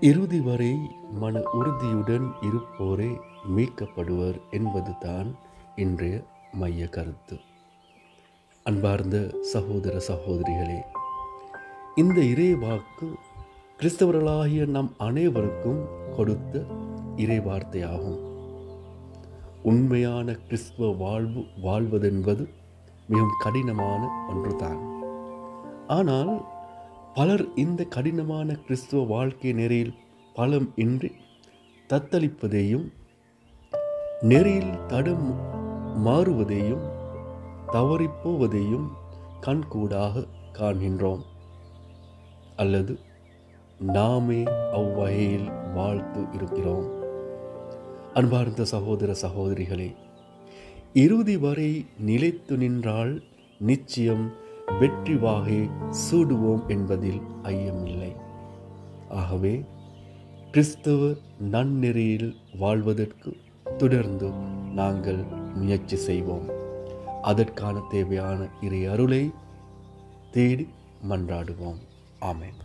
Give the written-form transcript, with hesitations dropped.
இறுதி வரை மன உறுதியுடன் இருப்போரே மீட்கப்படுவர் என்பதுதான் இன்றைய மைய கருத்து. அன்பார்ந்த சகோதர சகோதரிகளே, இந்த இறைவாக்கு கிறிஸ்தவர்களாகிய நம் அனைவருக்கும் கொடுத்த இறைவார்த்தையாகும். உண்மையான கிறிஸ்தவ வாழ்வதென்பது மிகவும் கடினமான ஒன்றுதான். ஆனால் பலர் இந்த கடினமான கிறிஸ்துவ வாழ்க்கை நெறியில் பலம் இன்றி தத்தளிப்பதையும், நெறியில் தடம் மாறுவதையும், தவறிப்போவதையும் கண்கூடாக காண்கின்றோம். அல்லது நாமே அவ்வகையில் வாழ்த்து இருக்கிறோம். அன்பார்ந்த சகோதர சகோதரிகளே, இறுதி வரை நிலைத்து நின்றால் நிச்சயம் வெற்றி வாகை சூடுவோம் என்பதில் ஐயமில்லை. ஆகவே கிறிஸ்தவ நன்னெறியில் வாழ்வதற்கு தொடர்ந்து நாங்கள் முயற்சி செய்வோம். அதற்கான தேவையான இறை அருளை தேடி மன்றாடுவோம். ஆமென்.